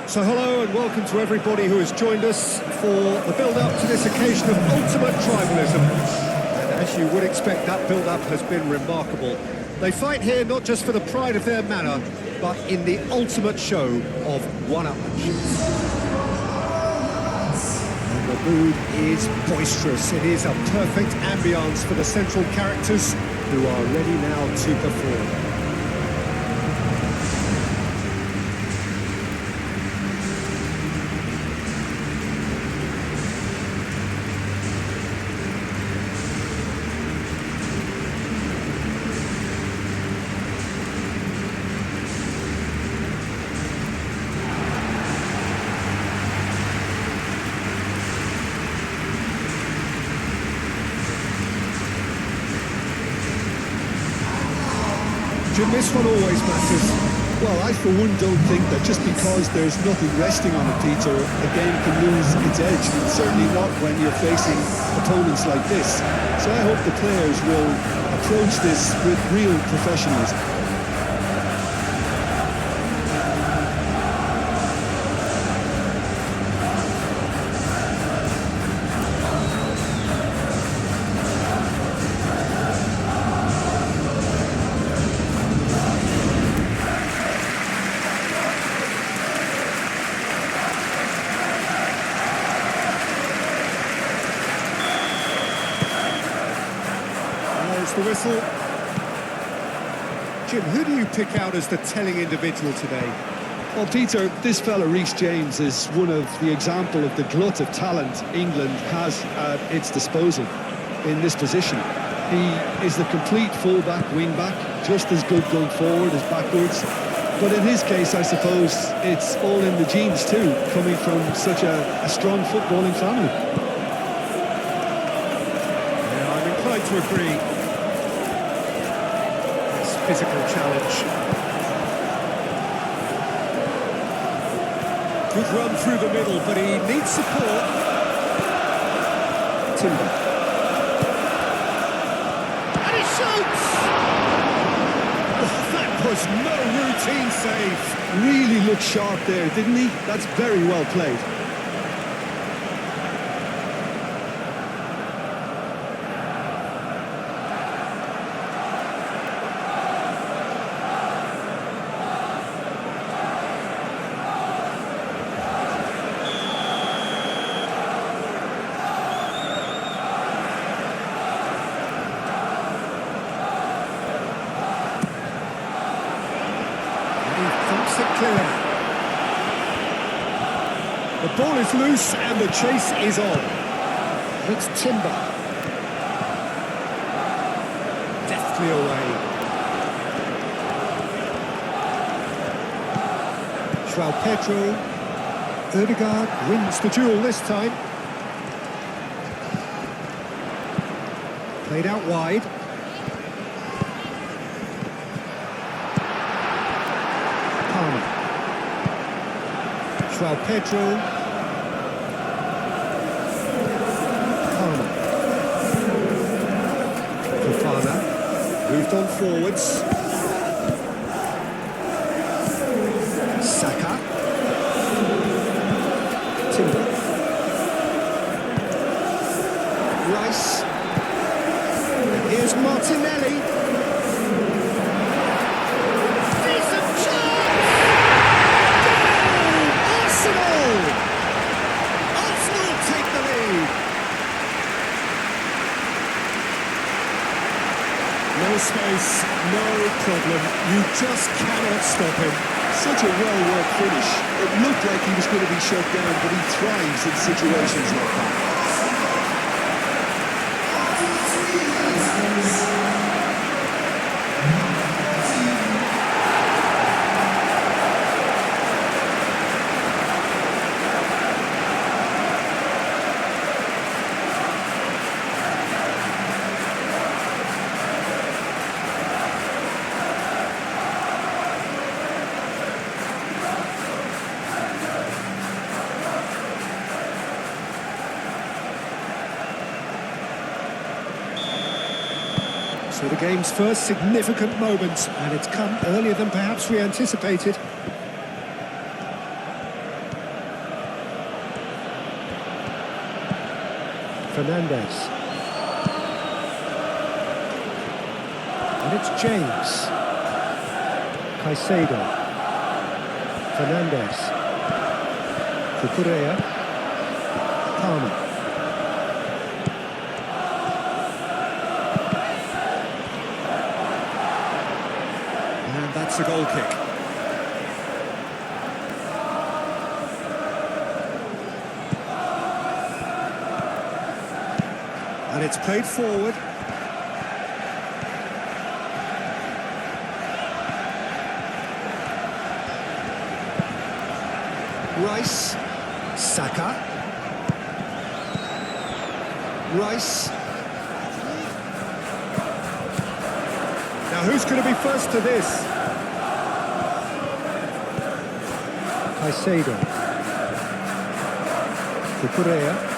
So hello and welcome to everybody who has joined us for the build-up to this occasion of ultimate tribalism. And as you would expect, that build-up has been remarkable. They fight here not just for the pride of their manor, but in the ultimate show of one-upmanship. And the mood is boisterous. It is a perfect ambience for the central characters who are ready now to perform. Jim, this one always matters. Well, I for one don't think that just because there's nothing resting on it, Peter, a game can lose its edge. Certainly not when you're facing opponents like this. So I hope the players will approach this with real professionalism. The whistle. Jim, who do you pick out as the telling individual today? Well, Peter, this fella Reece James is one of the example of the glut of talent England has at its disposal in this position. He is the complete full-back, wing-back, just as good going forward as backwards. But in his case, I suppose it's all in the genes too, coming from such a strong footballing family. Yeah, I'm inclined to agree. Physical challenge. Good run through the middle, but he needs support. Timber. And he shoots! Oh, that was no routine save. Really looked sharp there, didn't he? That's very well played. It clear. The ball is loose and the chase is on. It's Timber. Deftly away. João Pedro. Odegaard wins the duel this time. Played out wide. João Pedro. Palmer. Fofana. Moved on forwards. Saka. Timber. Rice. And here's Martinelli. No space, no problem. You just cannot stop him. Such a well-worked finish. It looked like he was going to be shut down, but he thrives in situations like that. So the game's first significant moment, and it's come earlier than perhaps we anticipated. Fernandez. And it's James. Caicedo. Fernandez. Cucurella. Palmer. And that's a goal kick. And it's played forward. Rice. Saka. Rice. Now who's going to be first to this? Caicedo. Cucurella.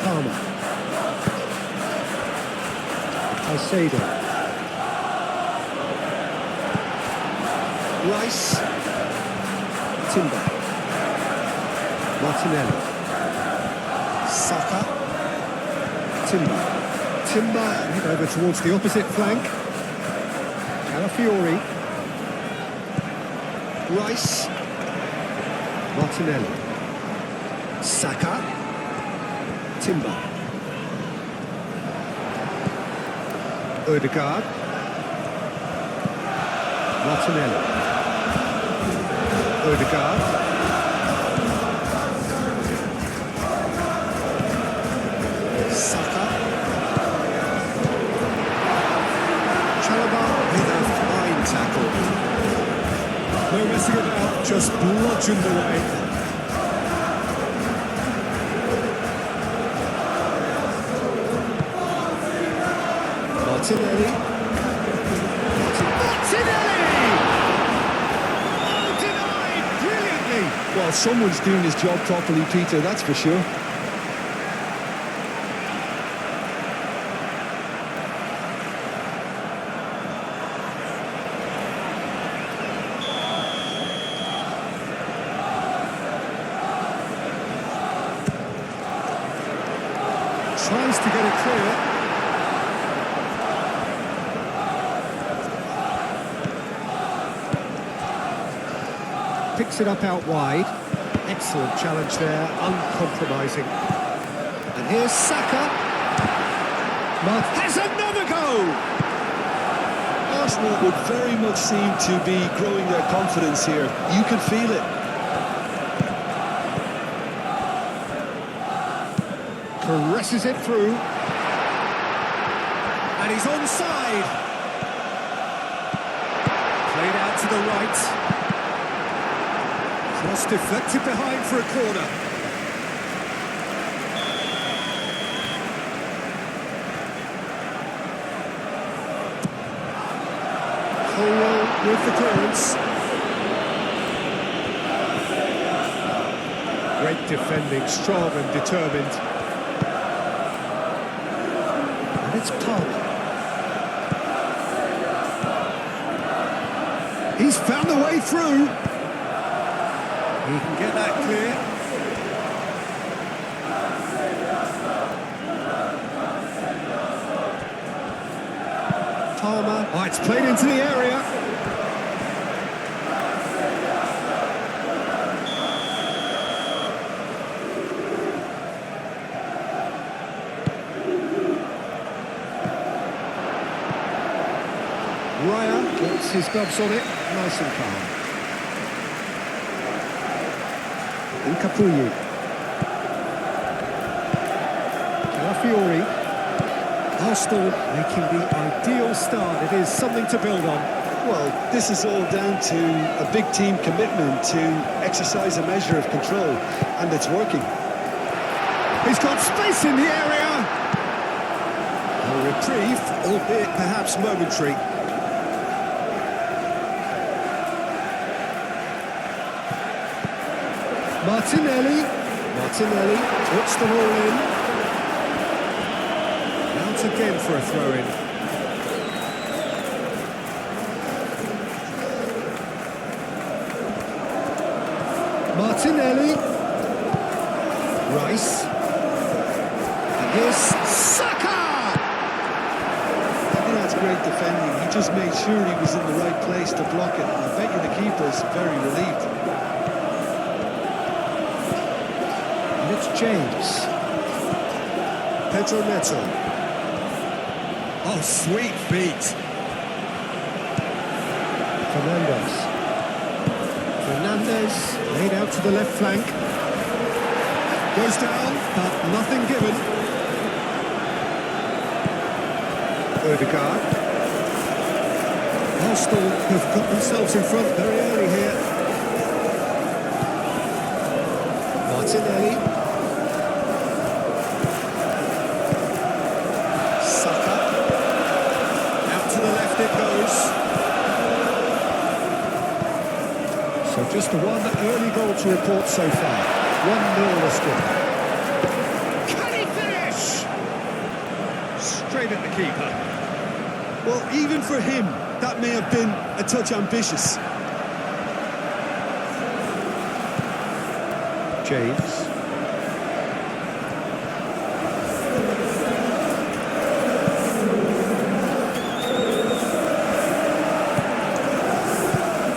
Palmer. Caicedo. Rice. Timber. Martinelli. Saka. Timber head over towards the opposite flank. Calafiori. Rice. Martinelli. Saka. Timber. Odegaard. Martinelli. Odegaard. Saka. Carabao with a fine tackle. No messing about, just bludgeoned away. Martinelli. Well, someone's doing his job properly, Peter, that's for sure. Tries to get it clear. Picks it up out wide. Excellent challenge there, uncompromising. And here's Saka. Has another go! Arsenal would very much seem to be growing their confidence here. You can feel it. Caresses it through. And he's onside. Played out to the right. Cross deflected behind for a corner. Colwell with the clearance. Great defending, strong and determined. And it's Palmer. He's found a way through. He can get that clear. Palmer. Oh, it's played into the area. Raya gets his gloves on it, nice and calm. Capulli. Calafiori. Arsenal making the ideal start. It is something to build on. Well, this is all down to a big team commitment to exercise a measure of control, and it's working. He's got space in the area. A reprieve, albeit perhaps momentary. Martinelli puts the ball in. Out again for a throw-in. Martinelli. Rice. And here's Saka! I think that's great defending. He just made sure he was in the right place to block it. I bet you the keeper's very relieved. And it's James. Pedro Neto. Oh, sweet feet. Fernandez laid out to the left flank. Goes down, but nothing given. Odegaard. Arsenal have got themselves in front very early here. Martinelli. Saka. Out to the left it goes. So just the one early goal to report so far. 1-0 the score. Can he finish? Straight at the keeper. Well, even for him, that may have been a touch ambitious. James.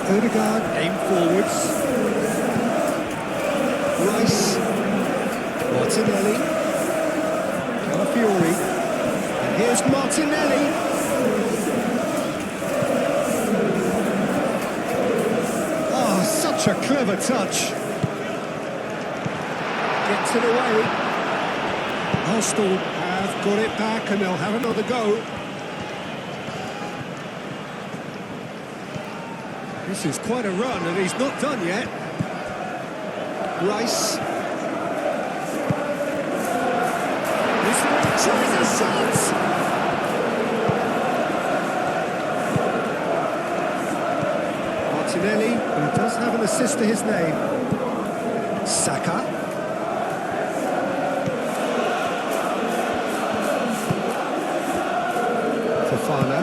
Odegaard aimed forwards. Rice. Martinelli. Calafiori. And here's Martinelli. Oh, such a clever touch. Gets it away. Arsenal have got it back and they'll have another go. This is quite a run and he's not done yet. Rice. This one tries a shot! Martinelli, who does have an assist to his name. Saka. Fofana.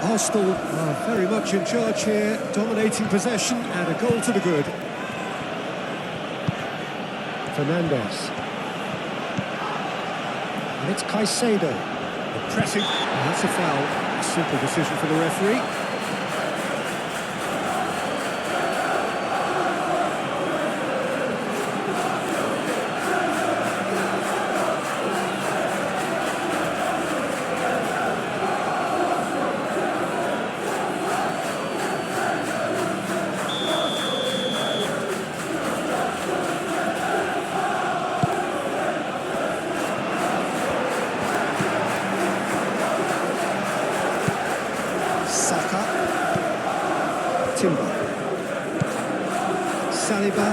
Arsenal are very much in charge here, dominating possession and a goal to the good. Fernandez. And it's Caicedo. The pressing. And that's a foul. A simple decision for the referee. Saka. Timber. Saliba.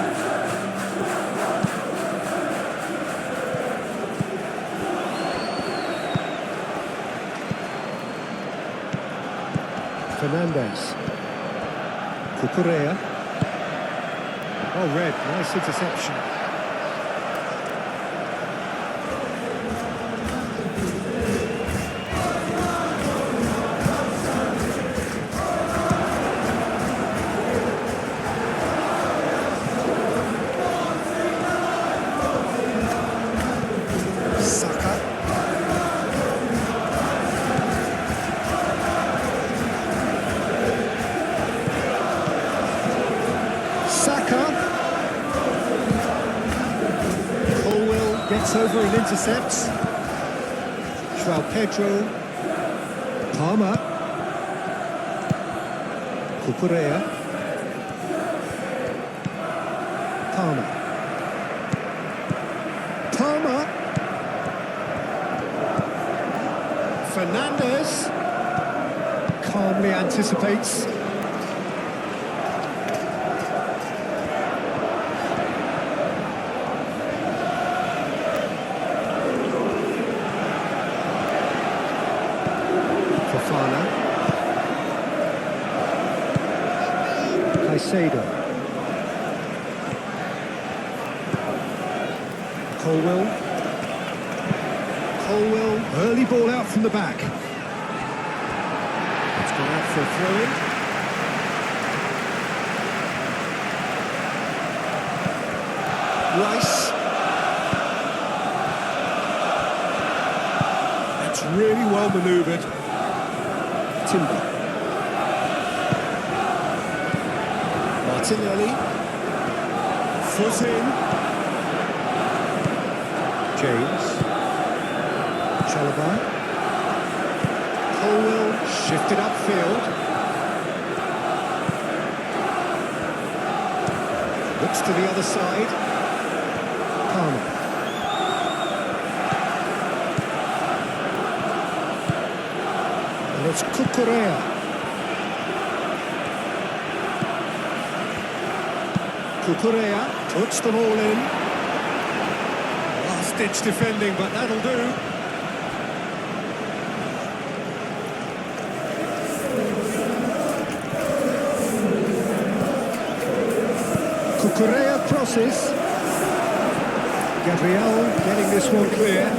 Fernandez. Cucurella. Oh, red. Nice interception. Gets over and intercepts. João Pedro. Palmer. Cucurella. Palmer. Fernandez. Calmly anticipates. Fofana. Caicedo. Colwell. Early ball out from the back. It's gone out for a throw-in. Rice. That's really well manoeuvred. Timber. Martinelli. Foot in. James. Chalobah. Colwell shifted upfield. Looks to the other side. Palmer. And it's Cucurella. Cucurella puts them all in. Last-ditch defending, but that'll do. Cucurella crosses. Gabriel getting this one clear.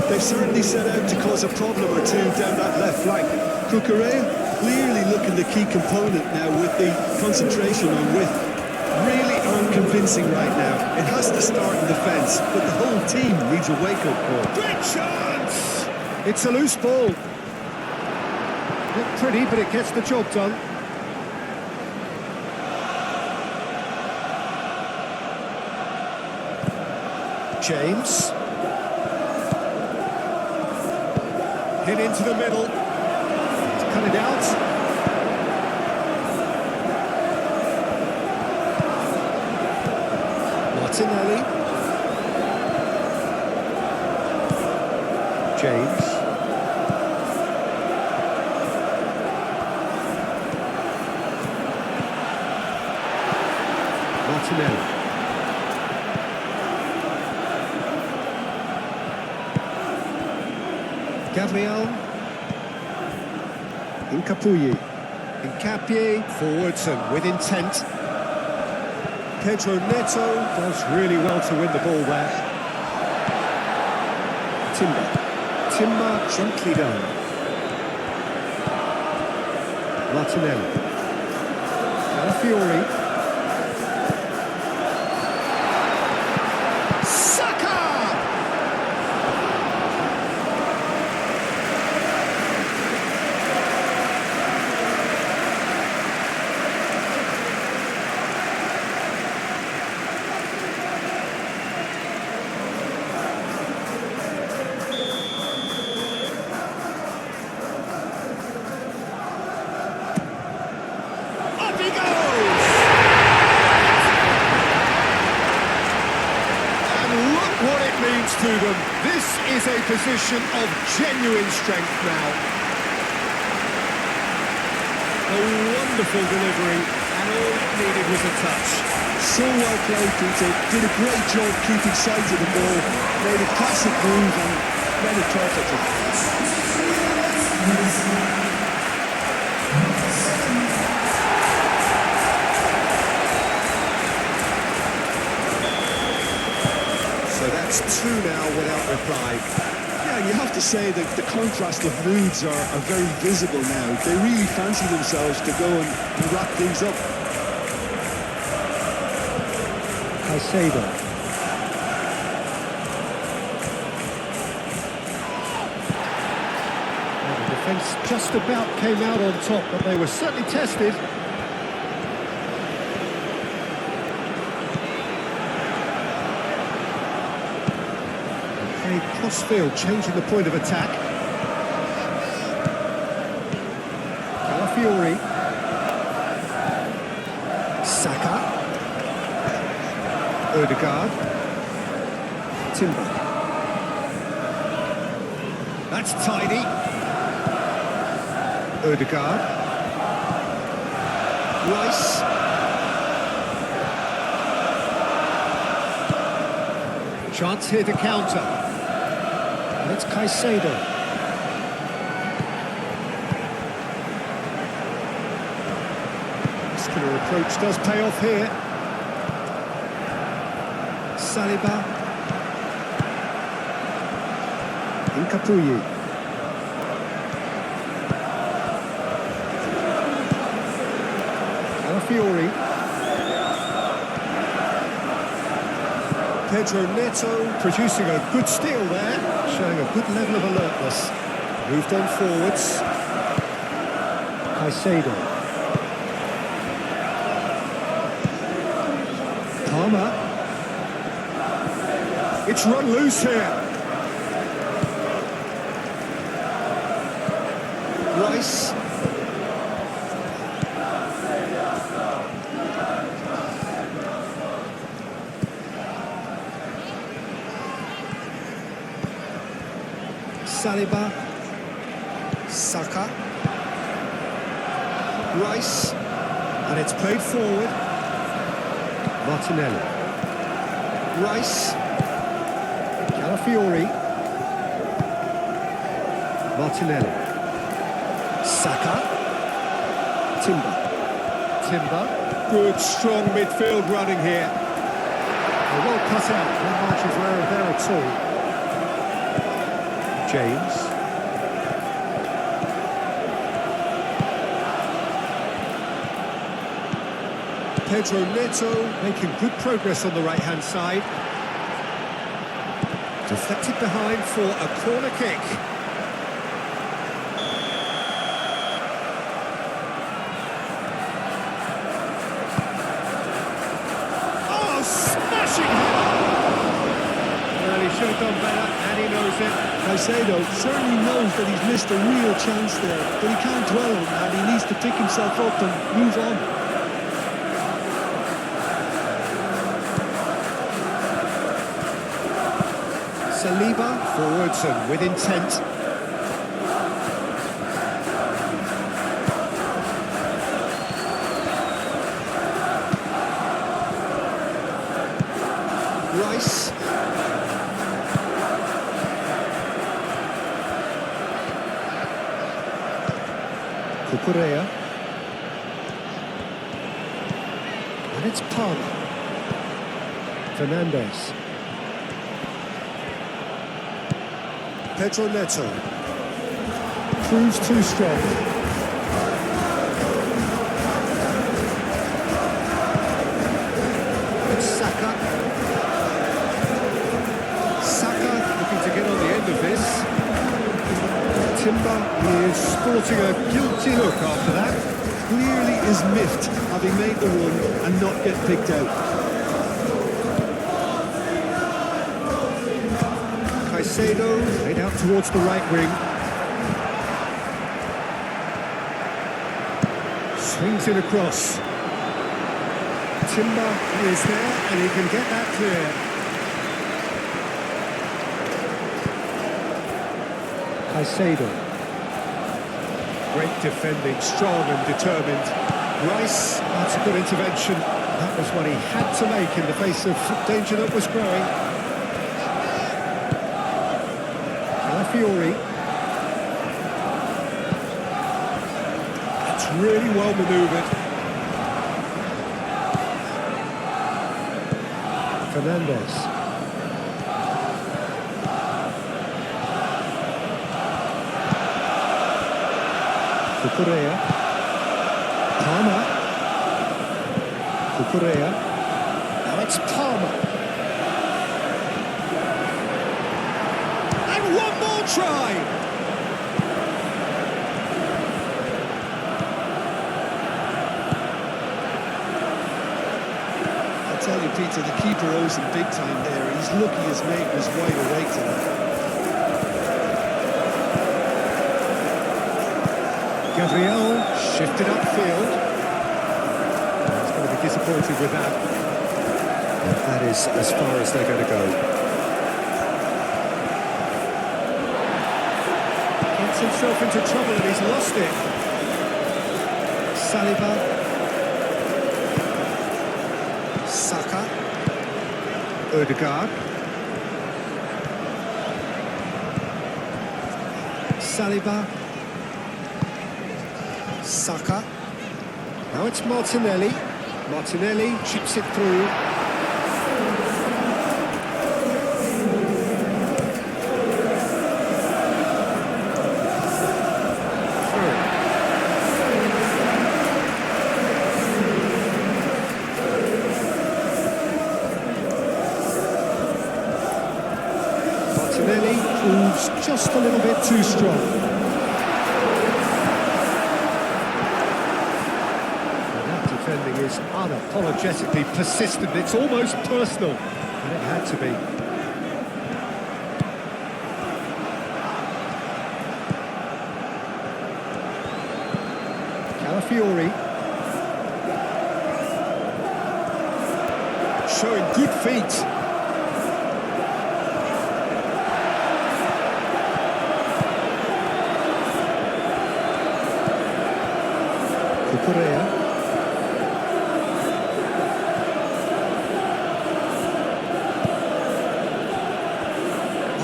They've certainly set out to cause a problem or two down that left flank. Cucurella clearly looking the key component now with the concentration on width. Really unconvincing right now. It has to start in defence, but the whole team needs a wake-up call. Great chance! It's a loose ball. Not pretty, but it gets the job done. James. Hit into the middle. To cut it out. Martinelli. James. Martinelli. Gabriel. Incapie, forwards and with intent. Pedro Neto does really well to win the ball there. Timber gently down. Martinelli. Calafiori. To them. This is a position of genuine strength now. A wonderful delivery, and all it needed was a touch. So well played, Peter. Did a great job keeping sight of the ball. Made a classic move and read it perfectly. That's two now without reply. Yeah, you have to say that the contrast of moods are very visible now. They really fancy themselves to go and wrap things up. Caicedo. Well, the defence just about came out on top, but they were certainly tested. Crossfield changing the point of attack. Calafiori. Saka. Odegaard. Timber. That's tidy. Odegaard. Rice. Chance here to counter. It's Caicedo. Muscular approach does pay off here. Saliba. Incapuyi. Calafiori. Pedro Neto producing a good steal there, showing a good level of alertness. Moved on forwards. Caicedo. Palmer. It's run loose here. Rice. Saliba. Saka. Rice. And it's played forward. Martinelli. Rice. Calafiori. Martinelli. Saka. Timber. Good, strong midfield running here. Well cut out, no margin of error there at all. James. Pedro Neto making good progress on the right-hand side. Deflected behind for a corner kick. Oh, smashing header! Well, he should have done better, and he knows it. Caicedo certainly knows that he's missed a real chance there, but he can't dwell on that. He needs to pick himself up and move on. Saliba forwards and with intent. Rice. Cucurella. And it's Palmer. Fernandes. Pedro Neto. Proves too strong. It's Saka. Saka looking to get on the end of this. Timber is sporting a guilty look after that. Clearly is miffed, having made the run and not get picked out. Caicedo laid out towards the right wing. Swings it across. Timber is there and he can get that clear. Caicedo. Great defending, strong and determined. Rice, that's a good intervention. That was what he had to make in the face of danger that was growing. Calafiori. That's really well manoeuvred. Fernandes. Cucurella. Palmer. Cucurella. Now it's Palmer. And one more try. I tell you, Peter, the keeper owes him big time there. He's lucky his mate was wide awake to that. Gabriel shifted upfield. He's going to be disappointed with that. That is as far as they're going to go. Gets himself into trouble and he's lost it. Saliba. Saka. Ødegaard. Saliba. Saka. Now it's Martinelli. Martinelli chips it through. Martinelli proves just a little bit too strong. And that defending is unapologetically persistent. It's almost personal, and it had to be. Calafiori. Showing good feet. Cucurella.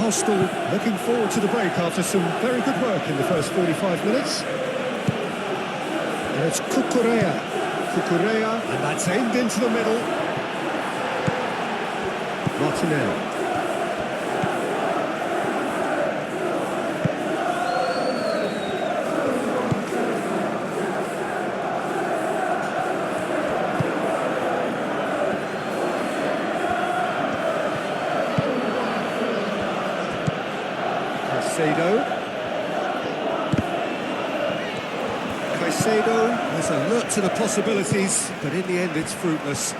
Arsenal looking forward to the break after some very good work in the first 45 minutes. And it's Cucurella. Cucurella, and that's aimed into the middle. Martinelli. Caicedo is alert to the possibilities, but in the end it's fruitless.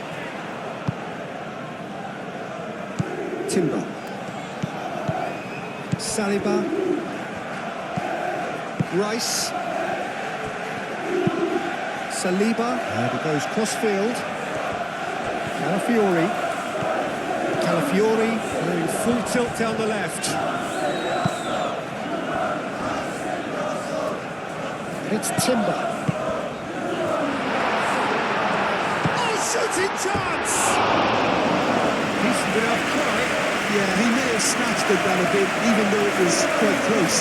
Timber. Saliba. Rice. Saliba. And he goes cross-field. Calafiori. Calafiori going full tilt down the left. It's Timber. Oh, shooting chance! Decent enough try. Yeah, he may have snatched at that a bit, even though it was quite close.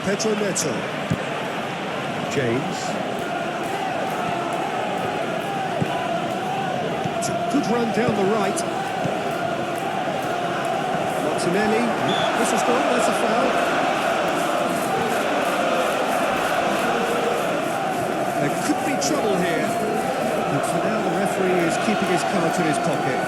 Pedro Neto. James. It's a good run down the right. Martinelli. This is gone, that's a foul. There could be trouble here. But for now the referee is keeping his cards in his pocket.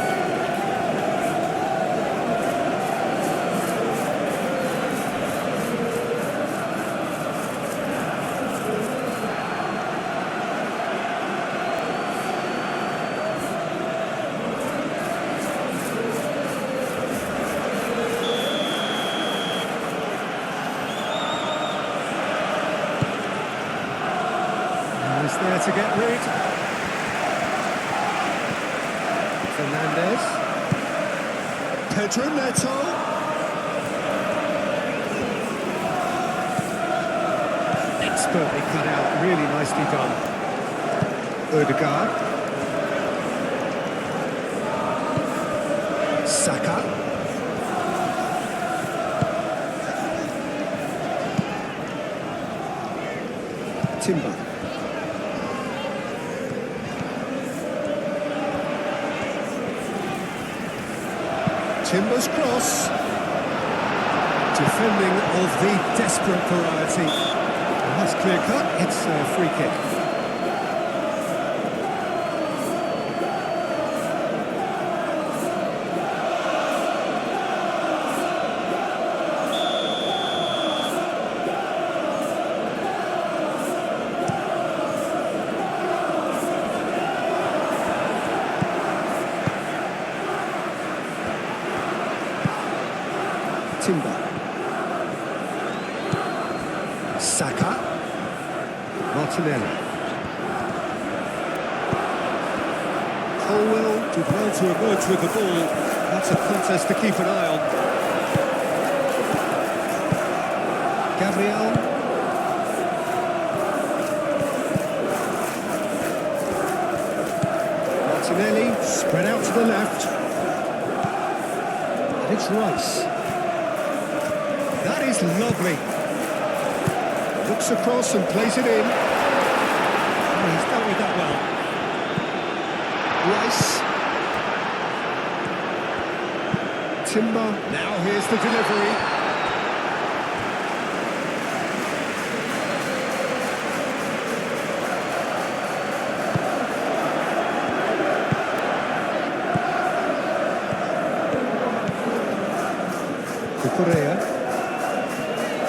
Is there to get rid. Fernandez. Pedro Neto. Expertly cut out, really nicely done. Odegaard. Saka. Timber. Timber's cross. Defending of the desperate variety. And that's clear cut, it's a free kick. Timber. Saka. Martinelli. Colwell did well to emerge with the ball. That's a contest to keep an eye on. Gabriel. Martinelli spread out to the left. And it's Rice. That is lovely. Looks across and plays it in. Oh, he's dealt with that well. Rice. Timber. Now here's the delivery. Correa.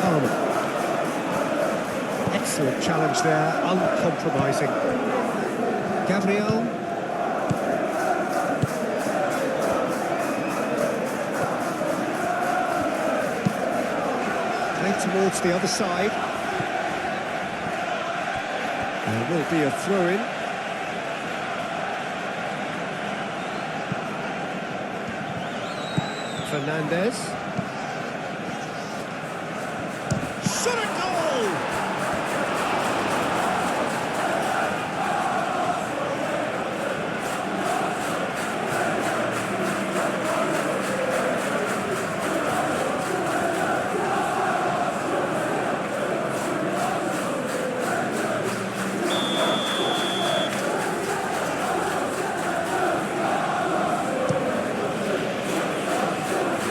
Palmer. Excellent challenge there, uncompromising. Gabriel. Played towards the other side. There will be a throw-in. Fernandez. Shot a goal!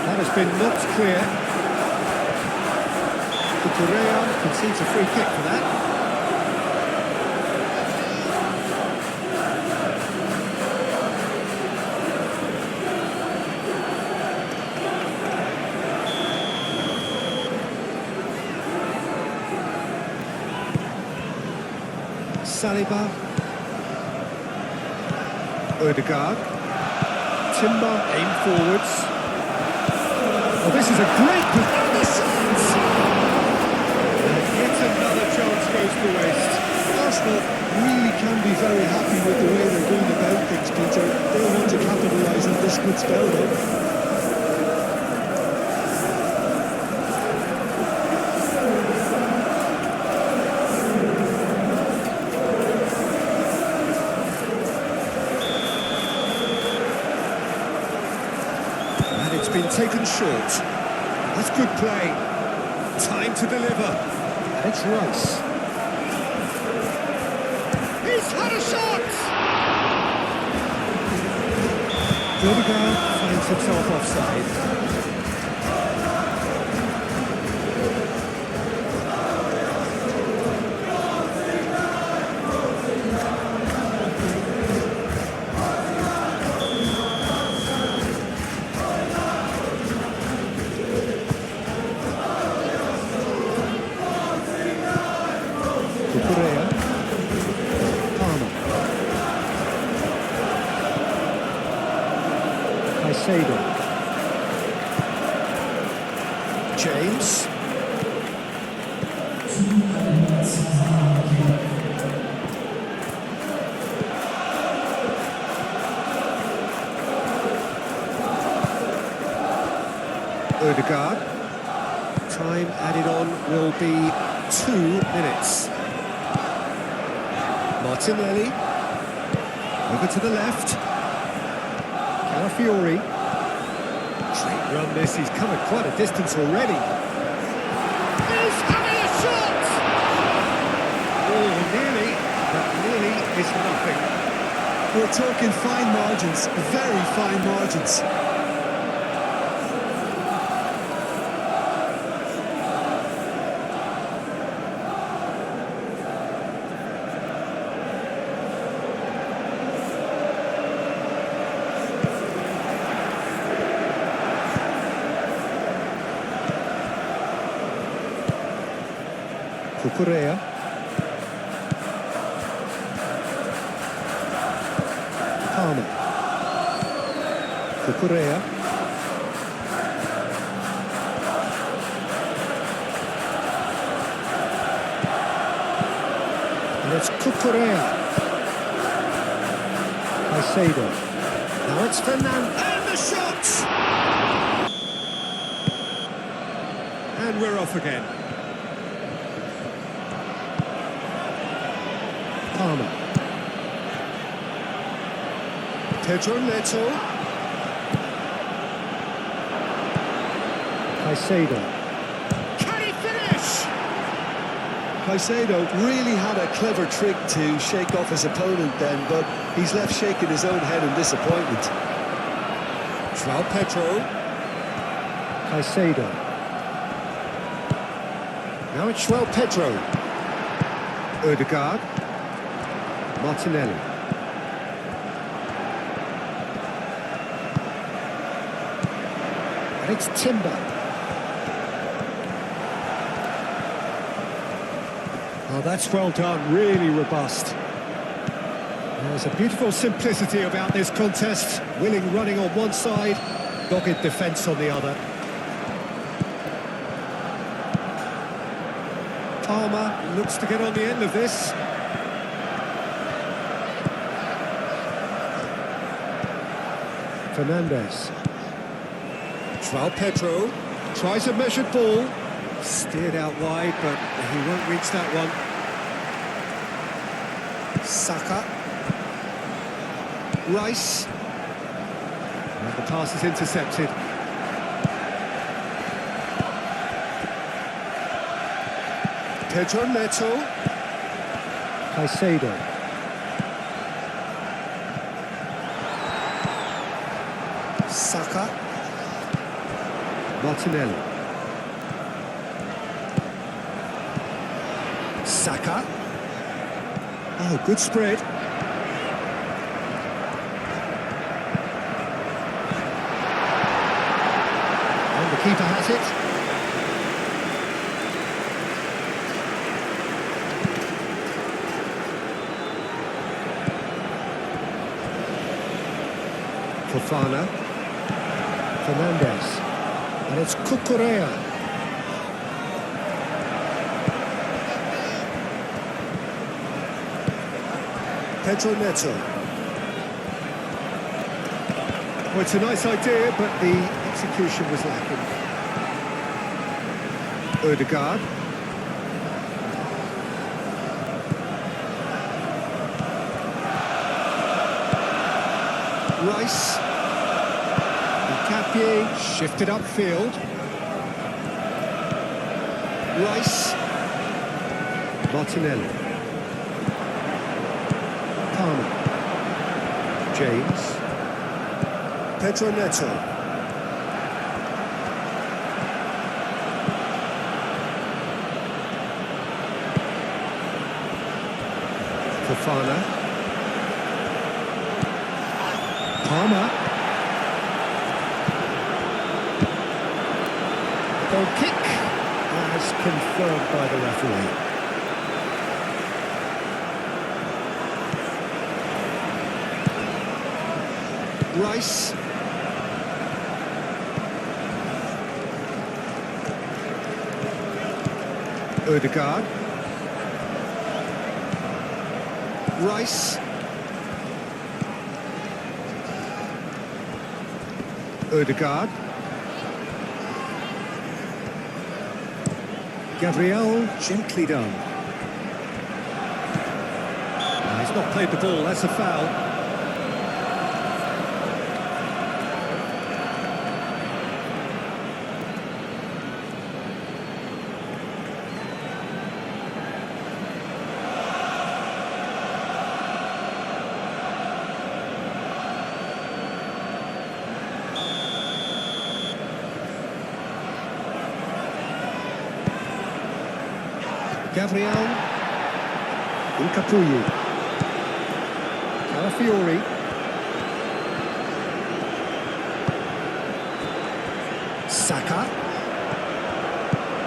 That has been knocked clear. Correa concedes a free kick for that. Saliba. Odegaard. Timber, aim forwards. Oh, this is a great position. Yet another chance goes to waste. Arsenal really can be very happy with the way they're going about things, Peter. They want to capitalise on this good spell, though. And it's been taken short. That's good play. Time to deliver. It's Rice. He's had a shot! Odegaard finds himself offside. Correa. Palmer. Caicedo. James. Odegaard. Time added on will be 2 minutes. Martinelli, over to the left. Calafiori. Great run this, he's come quite a distance already. He's having a shot! Oh, nearly, but nearly is nothing. We're talking fine margins, very fine margins. Correa. Palmer. Correa. And it's Correa. Caicedo. Now it's Fernandez. And the shot! And we're off again. Palmer. Pedro Neto. Caicedo. Caicedo really had a clever trick to shake off his opponent then, but he's left shaking his own head in disappointment. João Pedro. Caicedo. Now it's João Pedro. Odegaard. Martinelli. And it's Timber. Oh, that's well done, really robust. There's a beautiful simplicity about this contest. Willing running on one side, dogged defence on the other. Palmer looks to get on the end of this. Fernandes. João Pedro tries a measured ball. Steered out wide, but he won't reach that one. Saka. Rice. And the pass is intercepted. Pedro Neto. Caicedo. Saka. Martinelli. Saka. Oh, good spread. And the keeper has it. Fofana. Fernandes. And it's Cucurella. Pedro Neto. Well, it's a nice idea, but the execution was lacking. Odegaard. Rice. Capier shifted upfield. Rice. Martinelli. Palmer. James. Pedro Neto. Fofana. Palmer. Goal kick as confirmed by the referee. Rice. Odegaard. Rice. Odegaard. Gabriel, gently done. He's not played the ball, that's a foul. Gabriel. Incapuyi. Calafiori. Saka.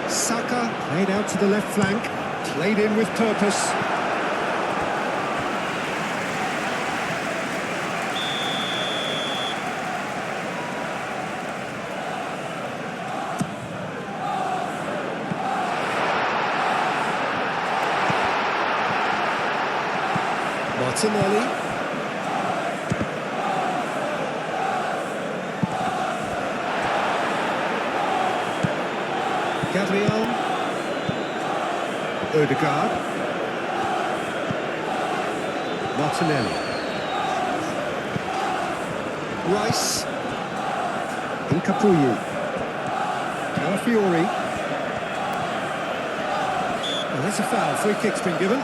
Saka played out to the left flank. Played in with purpose. Martinelli. Gabriel. Odegaard. Martinelli. Rice. Incapuyi. Calafiori. That's a foul. Free kick's been given.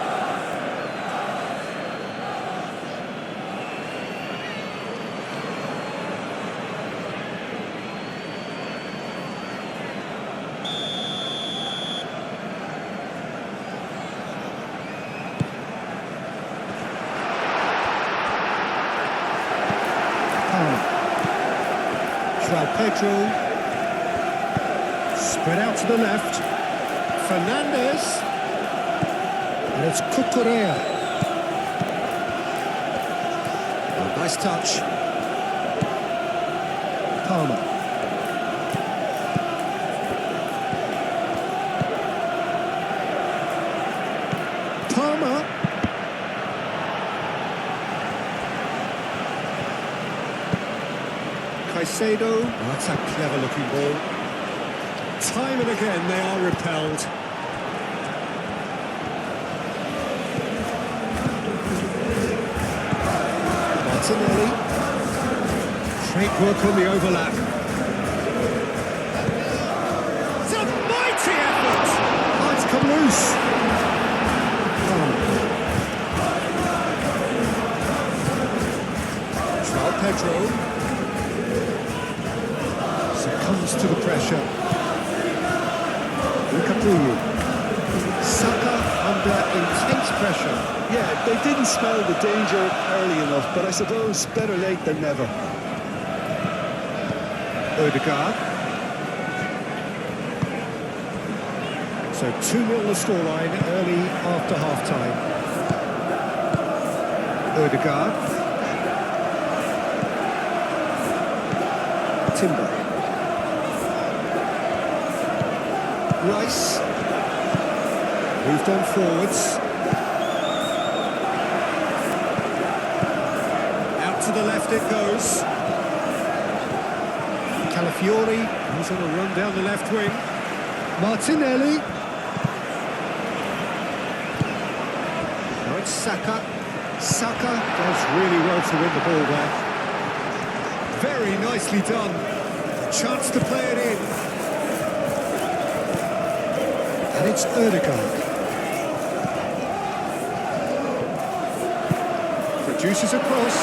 Pedro, spread out to the left, Fernandez, and it's Cucurella. Oh, nice touch. Palmer. Palmer. Caicedo, oh, that's a clever-looking ball. Time and again, they are repelled. Martinelli. Great work on the overlap. It's a mighty effort! Oh, it's come loose. João Pedro. Succumbs to the pressure. Lukaku. Saka under intense pressure. Yeah, they didn't smell the danger early enough, but I suppose better late than never. Odegaard. So 2-0 the scoreline early after half-time. Odegaard. Timber. Rice. Moved on forwards. Out to the left it goes. Calafiori, who's on a run down the left wing. Martinelli. Now it's Saka. Saka does really well to win the ball there. Very nicely done. A chance to play it in. And it's Odegaard. Produces a cross.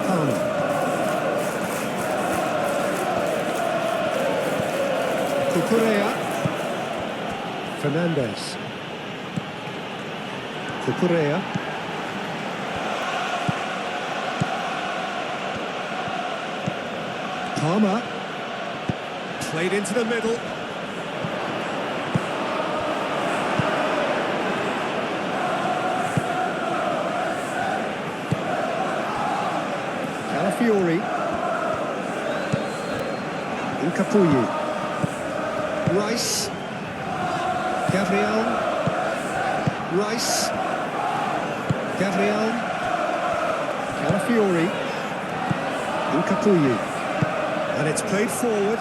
Palmer. Cucurella. Fernandez. Cucurella. Palmer. Played into the middle. Calafiori. Incapuyi. Rice. Gabriel. Rice. Gabriel. Calafiori. Incapuyi. And it's played forward.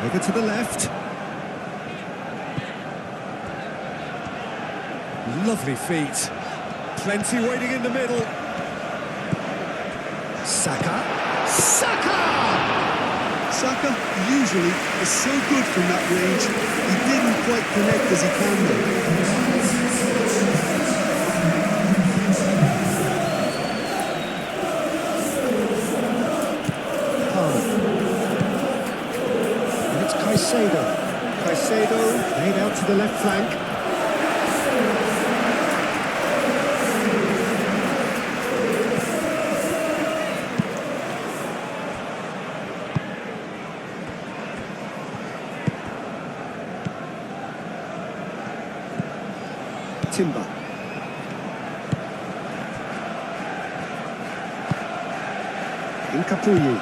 Over to the left. Lovely feet. Plenty waiting in the middle. Saka. Saka! Saka usually is so good from that range. He didn't quite connect as he can though. Caicedo laid out to the left flank. Timber. Incapuyi.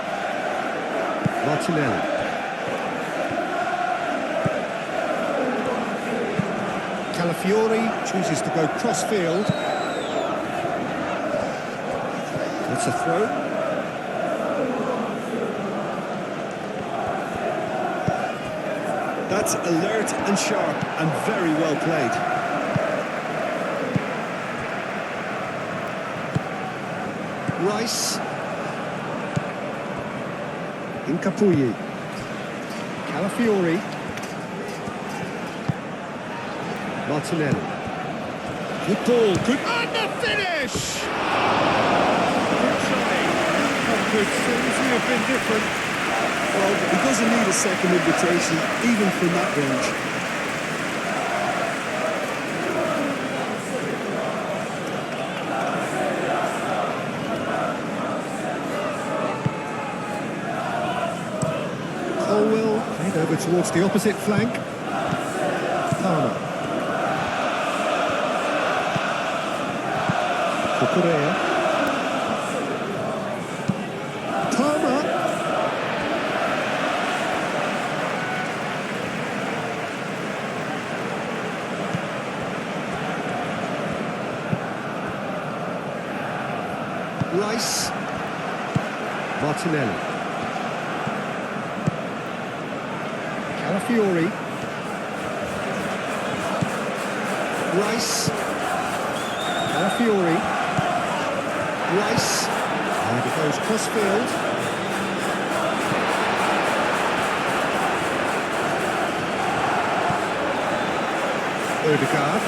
Martinelli. Calafiori chooses to go cross-field. It's a throw. That's alert and sharp and very well played. Rice. Incapuyi. Calafiori. Martinelli. Good ball, good... And the finish! Good try. That could seriously have been different. Well, he doesn't need a second invitation, even from that range. Colwell played over towards the opposite flank. Palmer. Cucurella. Palmer. Rice. Martinelli. Calafiori. Rice. Calafiori. Rice. And it goes cross-field. Odegaard.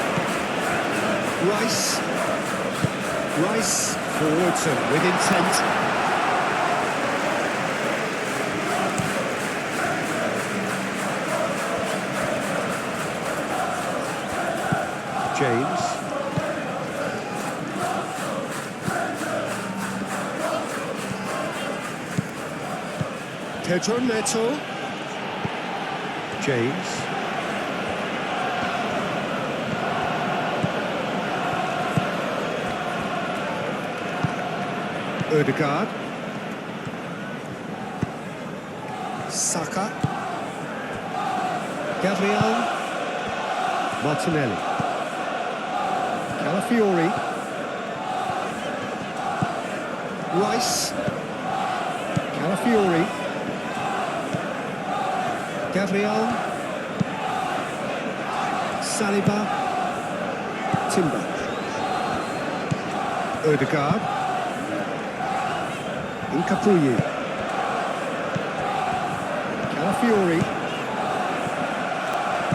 Rice. Rice forwards and with intent. James. Pedro Neto. James. Odegaard. Saka. Gabriel. Martinelli. Calafiori. Rice. Calafiori. Gabriel. Saliba. Timber. Odegaard. Incapuyi. Calafiori.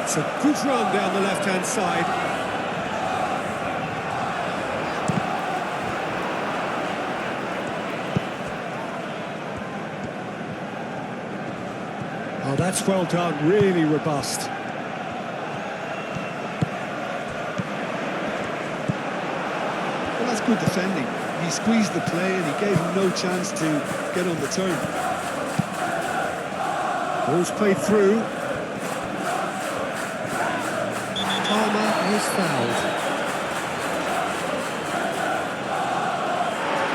It's a good run down the left-hand side. Oh, that's well done, really robust. Well, that's good defending. He squeezed the play and he gave him no chance to get on the turn. Ball's played through. Palmer is fouled.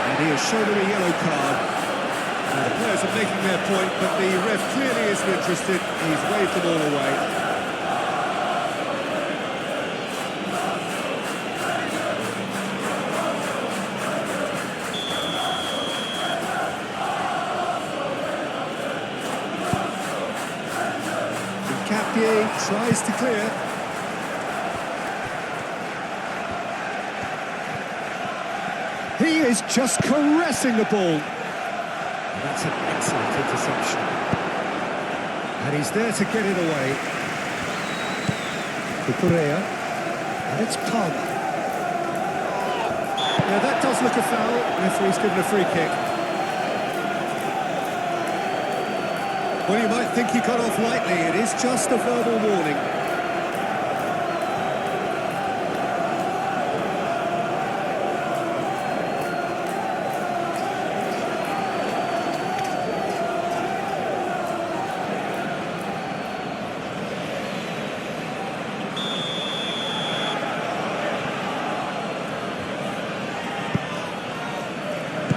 And he has shown him a yellow card. And the players are making their point, but the ref clearly isn't interested. He's waved them all away. Capier tries to clear. He is just caressing the ball. And that's an excellent interception. And he's there to get it away. Cucurella. And it's Palmer. Now that does look a foul. Referee's given a free kick. Well, you might think he got off lightly. It is just a verbal warning.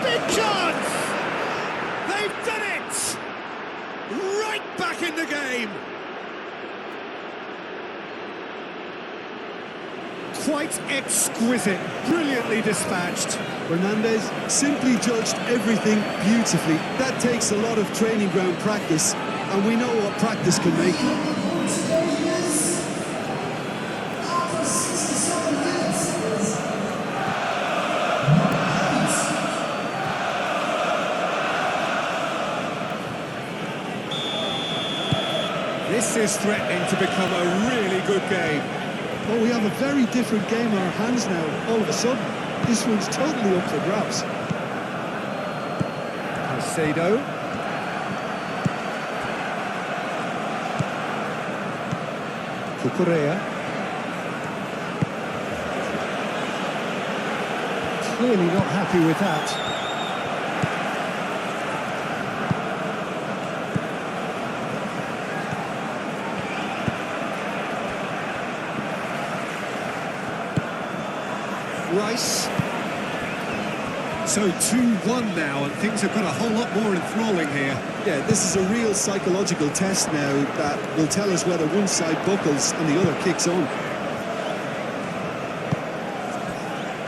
Big chance! They've done it! Right back in the game! Quite exquisite, brilliantly dispatched. Fernandez simply judged everything beautifully. That takes a lot of training ground practice, and we know what practice can make. This is threatening to become a really good game. Well, we have a very different game on our hands now, all of a sudden. This one's totally up for grabs. Caicedo. Cucurella. Clearly not happy with that. Rice. So 2-1 now, and things have got a whole lot more enthralling here. Yeah, this is a real psychological test now that will tell us whether one side buckles and the other kicks on.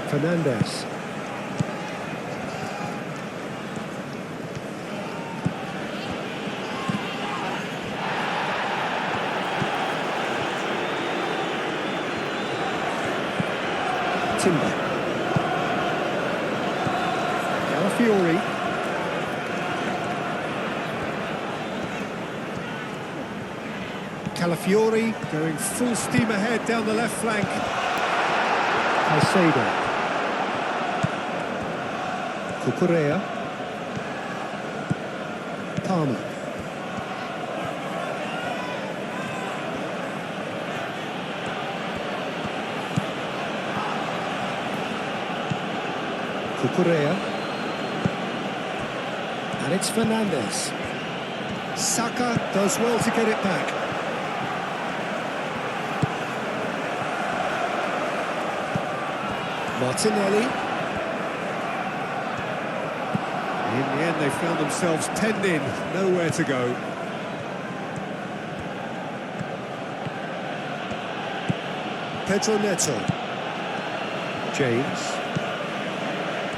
Fernandes. Timber. Calafiori. Calafiori going full steam ahead down the left flank. Caicedo. Cucurella. Palmer. Cucurella. And it's Fernandes. Saka does well to get it back. Martinelli. In the end, they found themselves penned in, nowhere to go. Pedro Neto. James.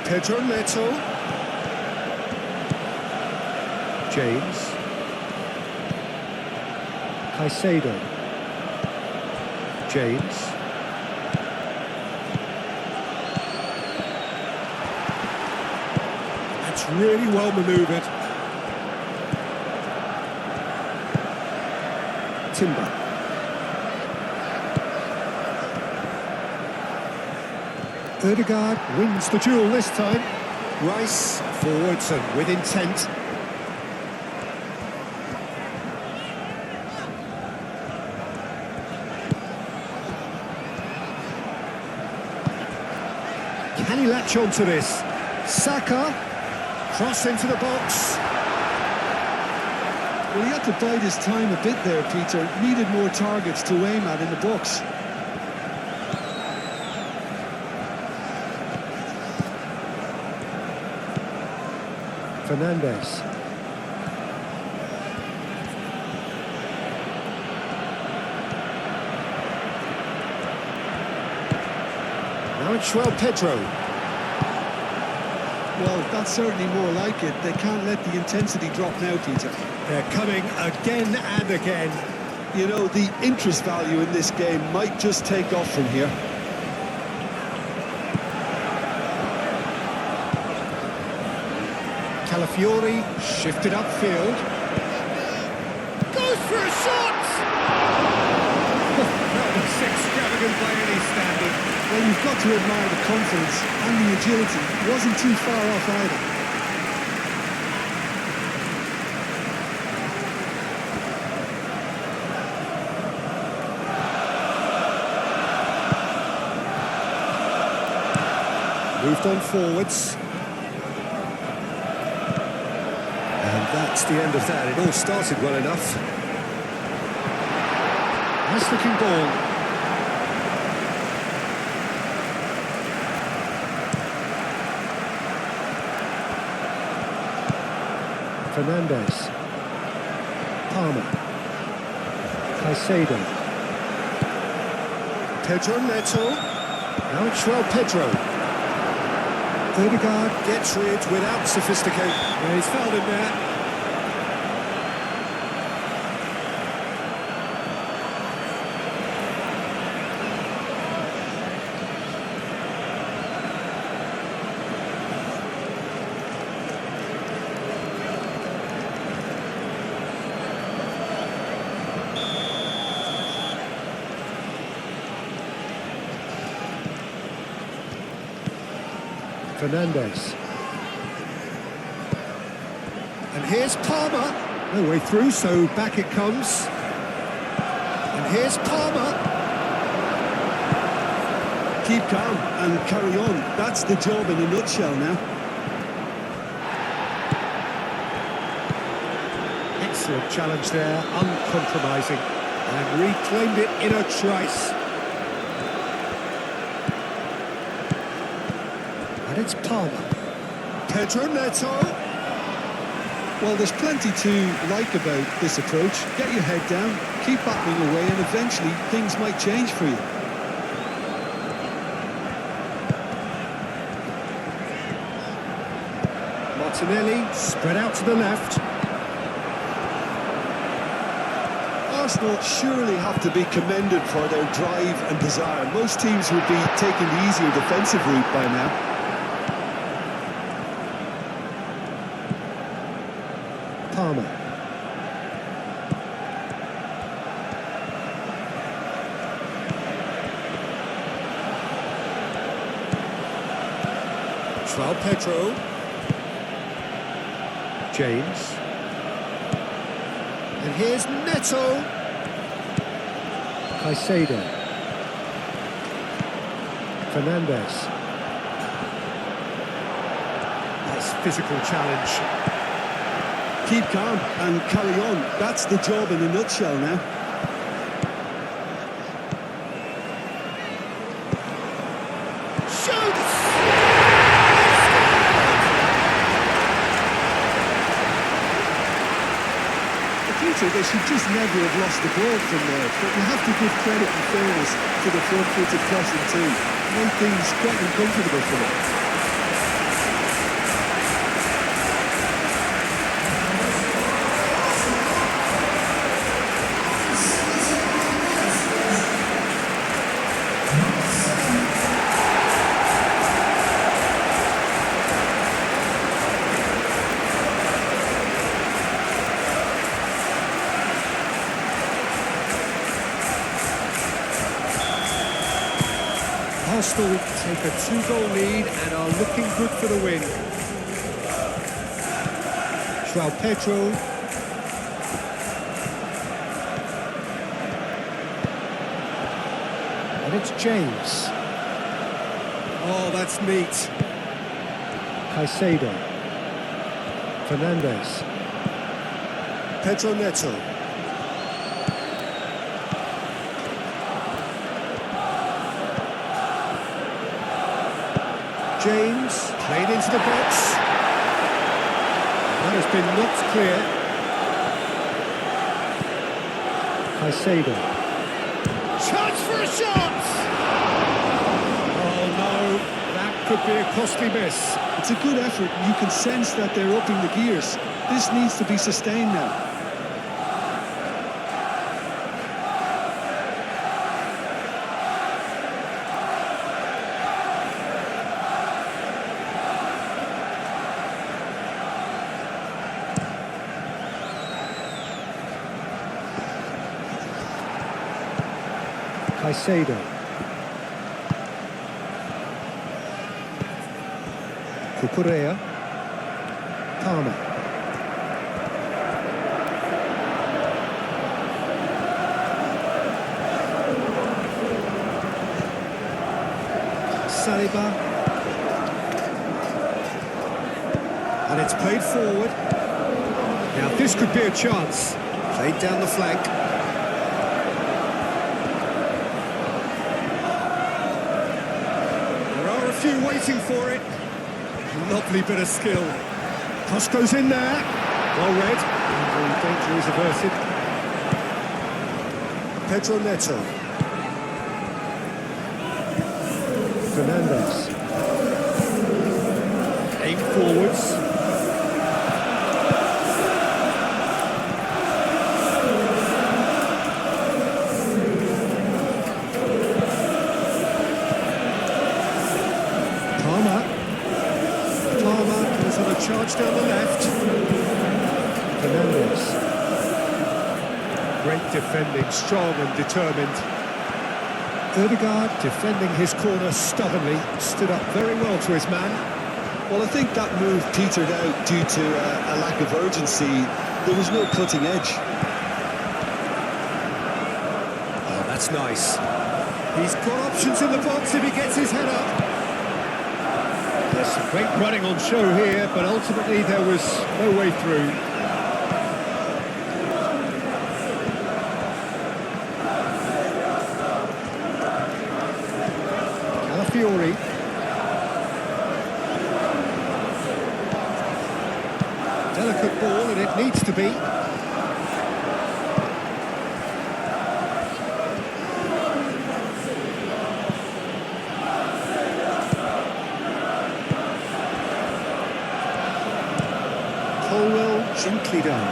Pedro Neto. James. Caicedo. James. That's really well manoeuvred. Timber. Ødegaard wins the duel this time. Rice forwards and with intent. Can he latch on to this? Saka, cross into the box. Well, he had to bide his time a bit there, Peter. Needed more targets to aim at in the box. Fernandes. Now it's João Pedro. Well, that's certainly more like it. They can't let the intensity drop now, Peter. They're coming again and again. You know, the interest value in this game might just take off from here. Calafiori shifted upfield. Goes for a shot! That was extravagant by any standard. Well, you've got to admire the confidence and the agility. It wasn't too far off either. Moved on forwards. And that's the end of that. It all started well enough. Nice looking ball. Fernandes. Palmer. Caicedo. Pedro Neto. Now it's João Pedro. Ødegaard gets rid without sophistication. Yeah, he's fouled him there. Fernandez. And here's Palmer. No way through, so back it comes. And here's Palmer. Keep calm and carry on. That's the job in a nutshell now. Excellent challenge there, uncompromising. And reclaimed it in a trice. And it's Palmer. Pedro Neto. Well, there's plenty to like about this approach. Get your head down, keep battling away, and eventually things might change for you. Martinelli, spread out to the left. Arsenal surely have to be commended for their drive and desire. Most teams would be taking the easier defensive route by now. Palmer. João Pedro. James. And here's Neto. Caicedo. Fernandez. Nice physical challenge. Keep calm and carry on. That's the job in a nutshell now. Shoots! The future, they should just never have lost the ball from there, but you have to give credit and fairness to the front-footed pressing too. Made things quite uncomfortable for them. Arsenal take a 2-goal lead and are looking good for the win. João Pedro. And it's James. Oh, that's neat. Caicedo. Fernandez. Pedro Neto. James, played into the box. That has been knocked clear. Caicedo. Chance for a shot! Oh no, that could be a costly miss. It's a good effort, and you can sense that they're upping the gears. This needs to be sustained now. Caicedo. Cucurella. Palmer. Saliba. And it's played forward. Now this could be a chance. Played down the flank. Few waiting for it. Lovely bit of skill. Cross goes in there. Well read. And the danger is averted. Pedro Neto. Fernandez. Aim forwards. Palmer goes on a charge down the left. Fernandez. Great defending, strong and determined. Ødegaard defending his corner stubbornly, stood up very well to his man. Well, I think that move petered out due to a lack of urgency. There was no cutting edge. Oh, that's nice. He's got options in the box if he gets his head up. There's some great running on show here, but ultimately there was no way through. Calafiori. Delicate ball, and it needs to be. Colwell gently down.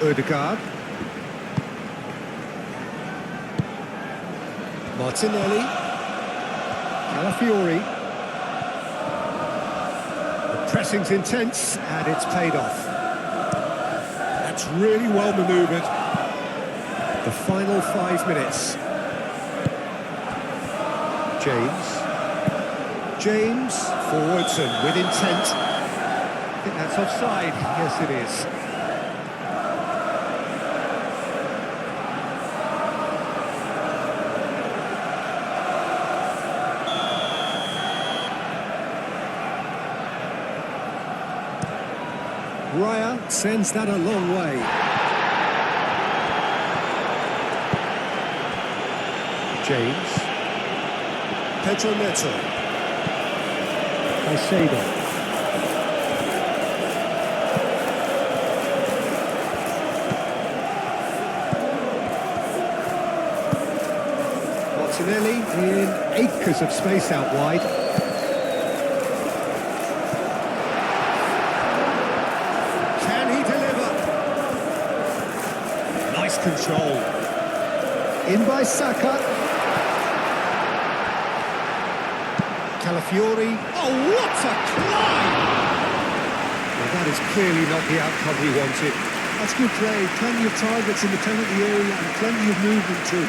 Ødegaard. Martinelli. Calafiori. The pressing's intense, and it's paid off. That's really well manoeuvred. The final 5 minutes. James, forwards and with intent. I think that's offside. Yes, it is. Raya sends that a long way. James. Pedro Neto. Caicedo. Martinelli in acres of space out wide. Can he deliver? Nice control. In by Saka. Calafiori. Oh, what a climb! Well, that is clearly not the outcome he wanted. That's good play. Plenty of targets in the penalty area and plenty of movement too.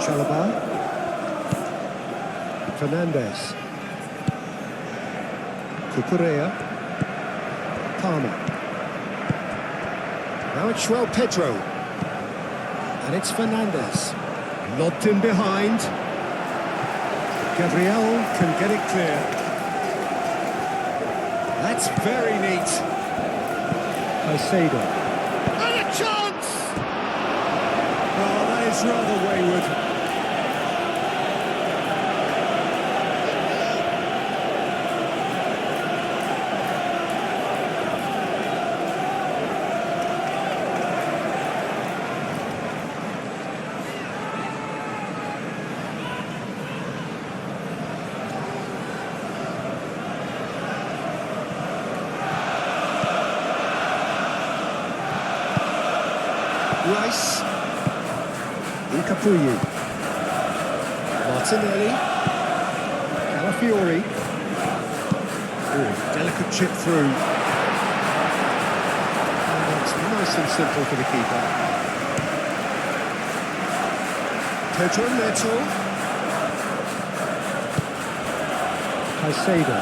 Chalobah. Fernandez. Cucurella. Palmer. Now it's João Pedro. And it's Fernandez. Lobbed in behind. Gabriel can get it clear. That's very neat. Caicedo. And a chance! Oh, that is rather wayward. Rice. Incapuyi. Martinelli. Calafiori. Oh, delicate chip through. And that's nice and simple for the keeper. Pedro Neto. Caicedo.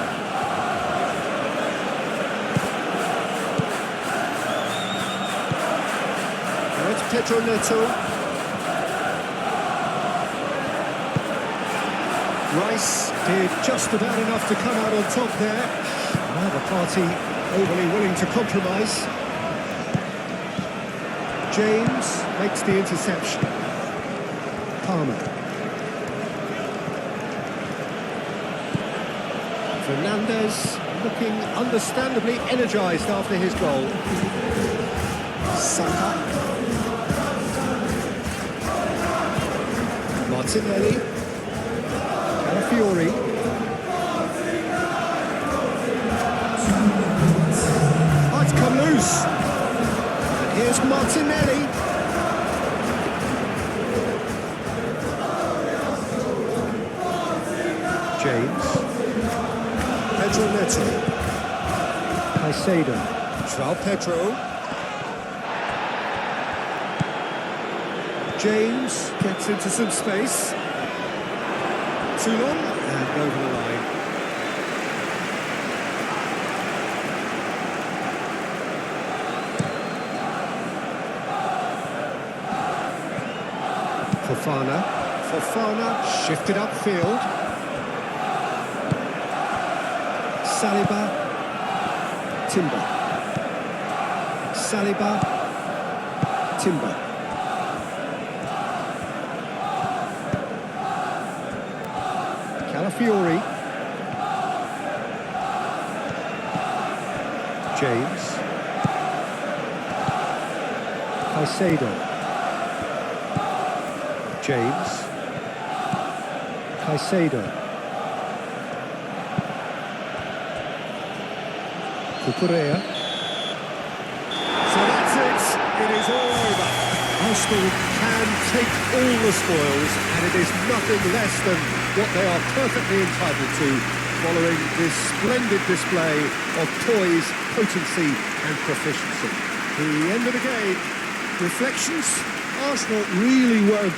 Pedro Neto. Rice did just about enough to come out on top there. Now the party overly willing to compromise. James makes the interception. Palmer. Fernandez looking understandably energised after his goal. Saka. Martinelli. Calafiori. Oh, it's come loose. It's Martinelli. James. Pedro Neto. Caicedo. João Pedro. James gets into some space. Too long and over the line. Fofana shifted upfield. Saliba. Timber. Saliba. Timber. Calafiori. James. Caicedo. James. Caicedo. Cucurella. So that's it. It is all over. Arsenal can take all the spoils, and it is nothing less than what they are perfectly entitled to, following this splendid display of poise, potency and proficiency. The end of the game. Reflections? Arsenal really were